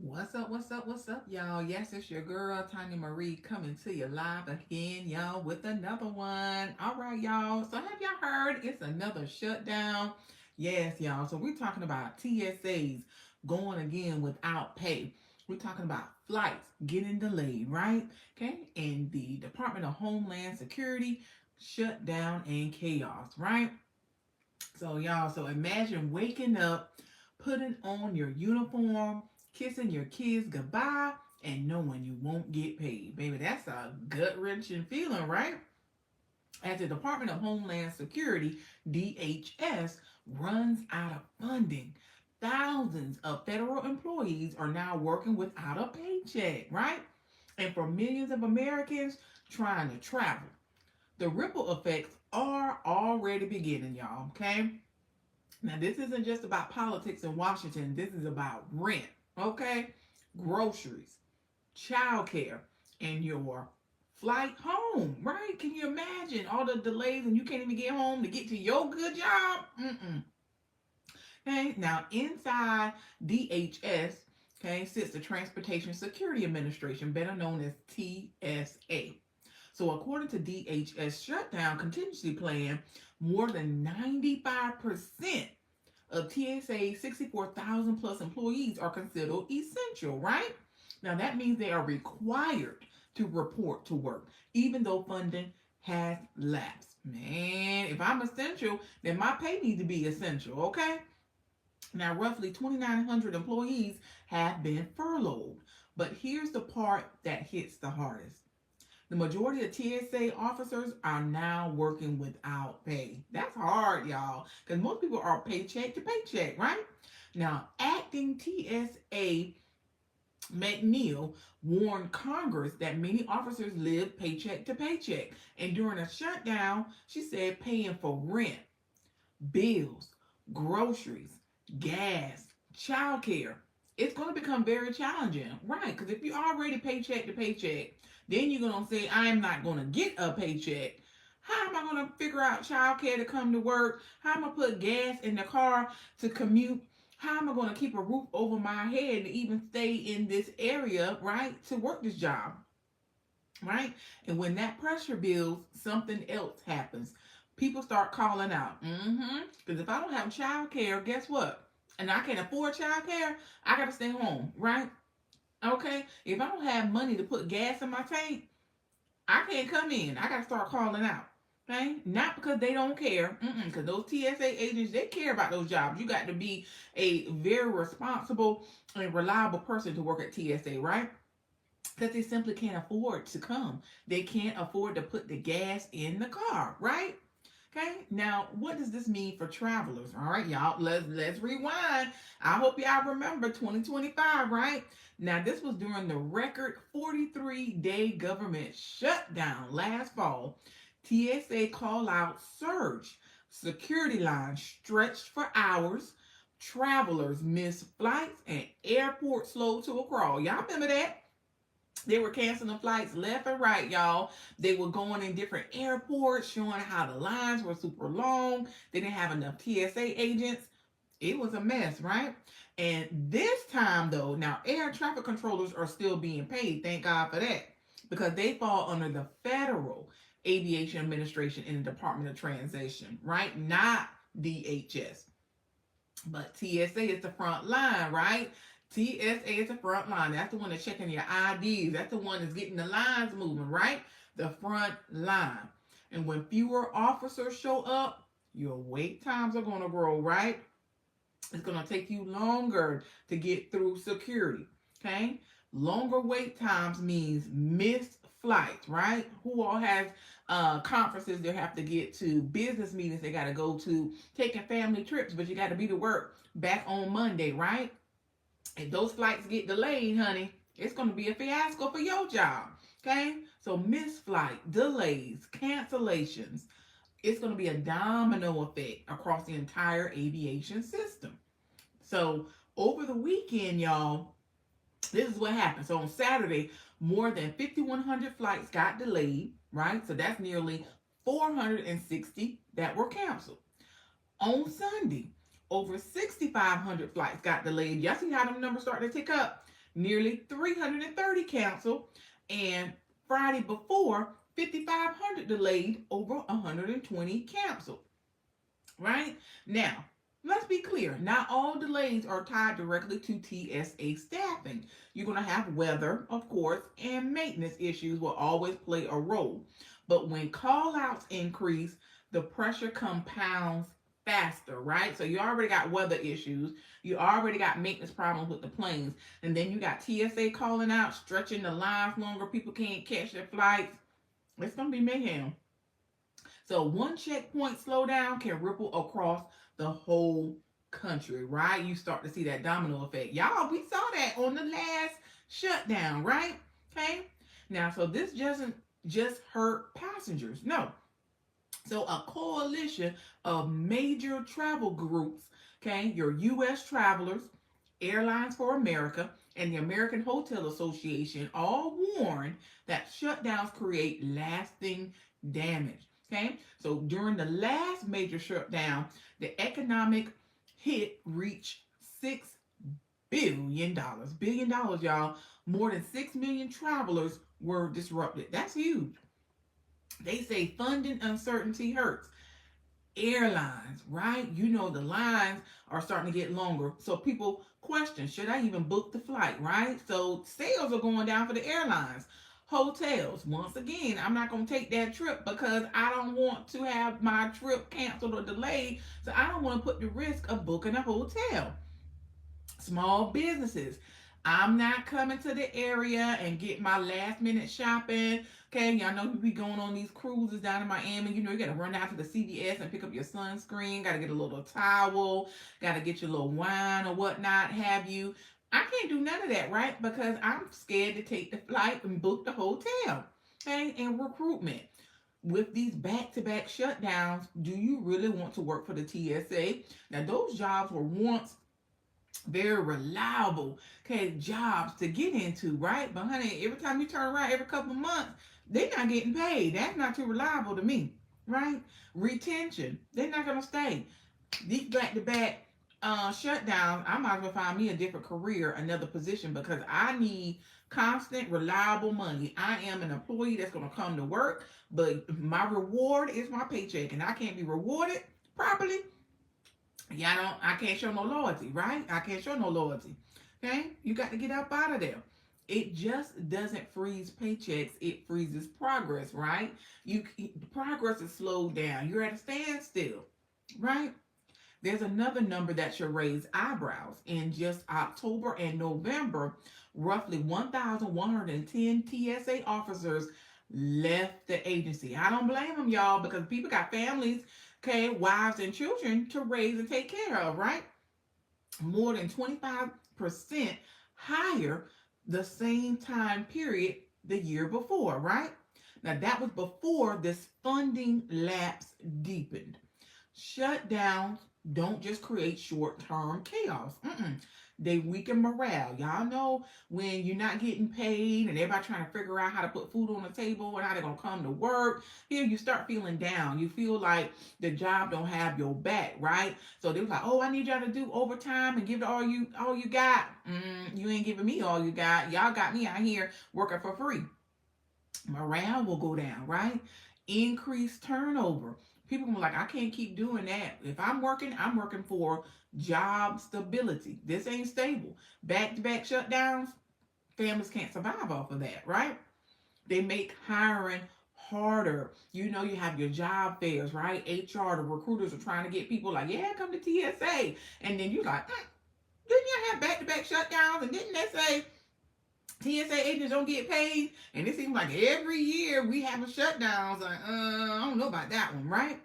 What's up? What's up? What's up, y'all? Yes, it's your girl, Tanya Marie, coming to you live again, y'all, with another one. All right, y'all. So, have y'all heard it's another shutdown? Yes, y'all. So, we're talking about TSAs going again without pay. We're talking about flights getting delayed, right? Okay. And the Department of Homeland Security shutdown and chaos, right? So, y'all, so imagine waking up, putting on your uniform, kissing your kids goodbye, and knowing you won't get paid. Baby, that's a gut wrenching feeling, right? As the Department of Homeland Security, DHS, runs out of funding, thousands of federal employees are now working without a paycheck, right? And for millions of Americans trying to travel, the ripple effects are already beginning, y'all, okay? Now, this isn't just about politics in Washington. This is about rent, okay? Groceries, childcare, and your flight home, right? Can you imagine all the delays and you can't even get home to get to your good job? Okay, now inside DHS, okay, sits the Transportation Security Administration, better known as TSA. So, according to DHS Shutdown Contingency Plan, more than 95% of TSA's 64,000 plus employees are considered essential, right? Now, that means they are required to report to work, even though funding has lapsed. Man, if I'm essential, then my pay needs to be essential, okay? Now, roughly 2,900 employees have been furloughed. But here's the part that hits the hardest. The majority of TSA officers are now working without pay. That's hard, y'all, because most people are paycheck to paycheck, right? Now, acting TSA McNeil warned Congress that many officers live paycheck to paycheck. And during a shutdown, she said paying for rent, bills, groceries, gas, childcare, it's going to become very challenging, right? Because if you're already paycheck to paycheck, then you're going to say, I'm not going to get a paycheck. How am I going to figure out childcare to come to work? How am I going to put gas in the car to commute? How am I going to keep a roof over my head to even stay in this area, right, to work this job? Right? And when that pressure builds, something else happens. People start calling out. Because if I don't have child care, guess what? And I can't afford child care, I got to stay home, right? Okay? If I don't have money to put gas in my tank, I can't come in. I got to start calling out. Okay? Not because they don't care. Because those TSA agents, they care about those jobs. You got to be a very responsible and reliable person to work at TSA, right? Because they simply can't afford to come. They can't afford to put the gas in the car, right? Okay, now what does this mean for travelers? All right, y'all, let's rewind. I hope y'all remember 2025, right? Now, this was during the record 43-day government shutdown last fall. TSA call out surge. Security lines stretched for hours. Travelers missed flights and airports slowed to a crawl. Y'all remember that? They were canceling flights left and right, y'all. They were going in different airports, showing how the lines were super long. They didn't have enough TSA agents. It was a mess, right? And this time, though, now air traffic controllers are still being paid. Thank God for that. Because they fall under the Federal Aviation Administration in the Department of Transition, right? Not DHS. But TSA is the front line, right? TSA is the front line. That's the one that's checking your IDs. That's the one that's getting the lines moving, right? The front line. And when fewer officers show up, your wait times are going to grow, right? It's going to take you longer to get through security, okay? Longer wait times means missed flights, right? Who all has conferences they have to get to, business meetings they got to go to, taking family trips, but you got to be to work back on Monday, right? If those flights get delayed, honey, it's going to be a fiasco for your job, okay? So missed flight, delays, cancellations, it's going to be a domino effect across the entire aviation system. So over the weekend, y'all, this is what happened. So on Saturday, more than 5,100 flights got delayed, right? So that's nearly 460 that were canceled. On Sunday, over 6,500 flights got delayed. Y'all see how them numbers start to tick up? nearly 330 canceled, and Friday before, 5,500 delayed, over 120 canceled. Right? Now, let's be clear. Not all delays are tied directly to TSA staffing. You're going to have weather, of course, and maintenance issues will always play a role. But when call outs increase, the pressure compounds faster, right? So you already got weather issues. You already got maintenance problems with the planes. And then you got TSA calling out, stretching the lines longer. People can't catch their flights. It's going to be mayhem. So one checkpoint slowdown can ripple across the whole country, right? You start to see that domino effect. Y'all, we saw that on the last shutdown, right? Okay. Now, so this doesn't just hurt passengers. No. So a coalition of major travel groups, okay, your U.S. Travelers, Airlines for America, and the American Hotel Association all warn that shutdowns create lasting damage. Okay, so during the last major shutdown, the economic hit reached $6 billion. $1 billion, y'all. More than 6 million travelers were disrupted. That's huge. They say funding uncertainty hurts airlines, right? You know, the lines are starting to get longer. So people question, should I even book the flight, right? So sales are going down for the airlines. Hotels, once again, I'm not going to take that trip because I don't want to have my trip canceled or delayed. So I don't want to put the risk of booking a hotel. Small businesses, I'm not coming to the area and get my last minute shopping. Okay, y'all know we be going on these cruises down in Miami. You know, you got to run out to the CVS and pick up your sunscreen. Got to get a little towel. Got to get your little wine or whatnot, have you. I can't do none of that, right? Because I'm scared to take the flight and book the hotel. Okay, and recruitment. With these back-to-back shutdowns, do you really want to work for the TSA? Now, those jobs were once very reliable, okay, jobs to get into, right? But honey, every time you turn around every couple of months, they're not getting paid. That's not too reliable to me, right? Retention, they're not gonna stay. These back-to-back shutdowns, I might as well find me a different career, another position, because I need constant, reliable money. I am an employee that's gonna come to work, but my reward is my paycheck, and I can't be rewarded properly. I can't show no loyalty, right? I can't show no loyalty. Okay? You got to get up out of there. It just doesn't freeze paychecks, it freezes progress, right? Progress is slowed down. You're at a standstill, right? There's another number that should raise eyebrows. In just October and November, roughly 1,110 TSA officers left the agency. I don't blame them, y'all, because people got families, okay, wives and children to raise and take care of, right? More than 25% higher the same time period the year before, right? Now, that was before this funding lapse deepened. Shutdowns don't just create short-term chaos. They weaken morale. Y'all know when you're not getting paid and everybody trying to figure out how to put food on the table and how they're going to come to work. Here you start feeling down. You feel like the job don't have your back, right? So they was like, oh, I need y'all to do overtime and give it all you got. You ain't giving me all you got. Y'all got me out here working for free. Morale will go down, right? Increased turnover. People will be like, I can't keep doing that. If I'm working for job stability. This ain't stable. Back-to-back shutdowns, families can't survive off of that, right? They make hiring harder. You know, you have your job fairs, right? HR, the recruiters are trying to get people like, yeah, come to TSA. And then you're like, didn't you have back-to-back shutdowns? And didn't they say TSA agents don't get paid? And it seems like every year we have a shutdowns. Like, I don't know about that one, right?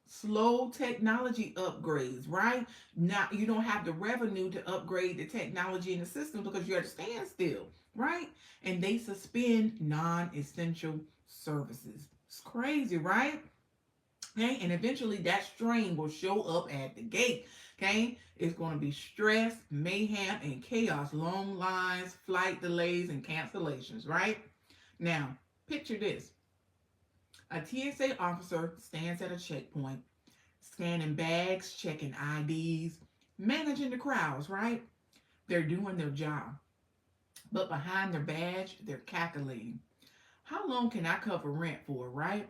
Slow technology upgrades, right? Now you don't have the revenue to upgrade the technology in the system because you're at a standstill, right? And they suspend non-essential services. It's crazy, right? Okay, and eventually that strain will show up at the gate. Okay, it's going to be stress, mayhem, and chaos, long lines, flight delays, and cancellations, right? Now, picture this. A TSA officer stands at a checkpoint, scanning bags, checking IDs, managing the crowds, right? They're doing their job. but behind their badge, they're calculating. How long can I cover rent for, right?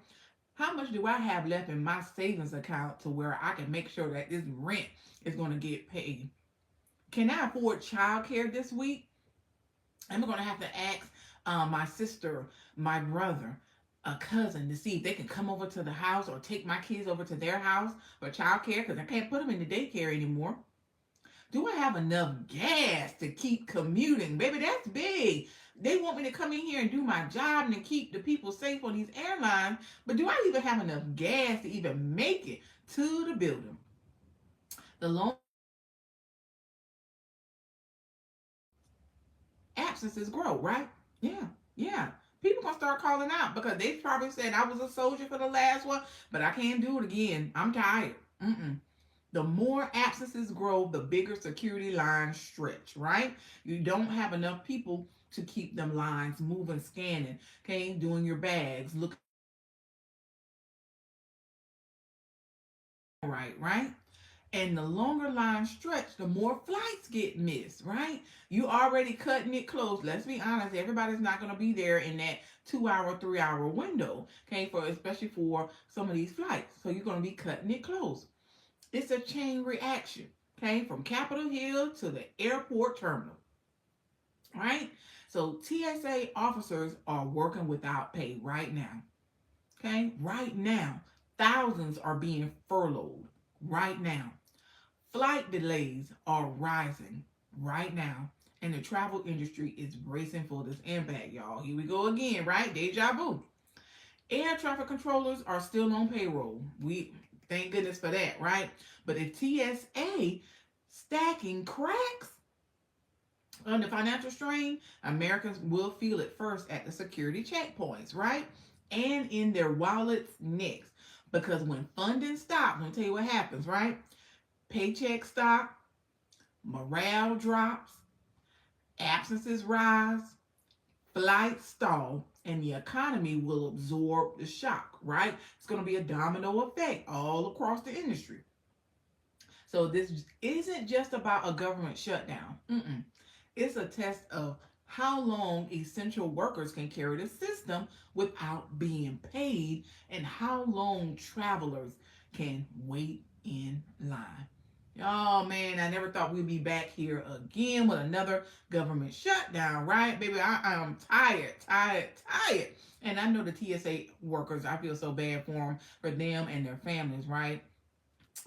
How much do I have left in my savings account to where I can make sure that this rent is going to get paid? Can I afford childcare this week? I'm going to have to ask my sister, my brother, a cousin to see if they can come over to the house or take my kids over to their house for childcare because I can't put them in the daycare anymore. Do I have enough gas to keep commuting? Baby, that's big. They want me to come in here and do my job and to keep the people safe on these airlines, but do I even have enough gas to even make it to the building? The longer absences grow, right? Yeah, yeah. People gonna start calling out because they probably said I was a soldier for the last one, but I can't do it again. I'm tired. Mm-mm. The more absences grow, the bigger security lines stretch, right? You don't have enough people to keep them lines moving, scanning, okay, doing your bags, looking right? And the longer lines stretch, the more flights get missed, right? You already cutting it close. Let's be honest, everybody's not going to be there in that 2 hour, 3 hour window, okay, for especially for some of these flights. So you're going to be cutting it close. It's a chain reaction, okay, from Capitol Hill to the airport terminal, right? So TSA officers are working without pay right now, okay? Right now, thousands are being furloughed right now. Flight delays are rising right now, and the travel industry is bracing for this impact, y'all. Here we go again, right? Deja vu. Air traffic controllers are still on payroll. We thank goodness for that, right? But if TSA stacking cracks under financial strain, Americans will feel it first at the security checkpoints, right? And in their wallets next. Because when funding stops, I'll tell you what happens, right? Paychecks stop, morale drops, absences rise, flights stall, and the economy will absorb the shock, right? It's going to be a domino effect all across the industry. So this isn't just about a government shutdown. It's a test of how long essential workers can carry the system without being paid and how long travelers can wait in line. Oh man, I never thought we'd be back here again with another government shutdown, right? Baby, I am tired. And I know the TSA workers, I feel so bad for them and their families, right?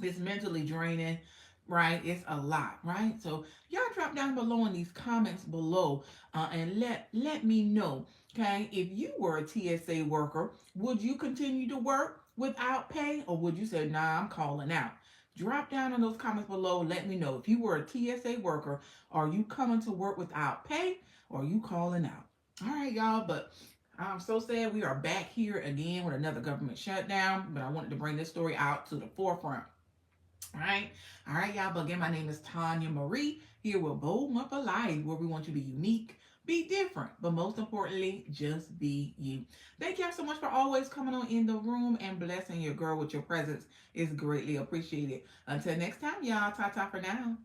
It's mentally draining, right? It's a lot, right? So y'all drop down below in these comments below and let me know, okay? If you were a TSA worker, would you continue to work without pay, or would you say, nah, I'm calling out? Drop down in those comments below. Let me know. If you were a TSA worker, are you coming to work without pay, or are you calling out? All right, y'all, but I'm so sad we are back here again with another government shutdown, but I wanted to bring this story out to the forefront. All right, y'all. But again, my name is Tanya Marie here with Bold Month of Life, where we want you to be unique, be different, but most importantly, just be you. Thank y'all so much for always coming on in the room and blessing your girl with your presence. Is greatly appreciated. Until next time, y'all. Ta ta for now.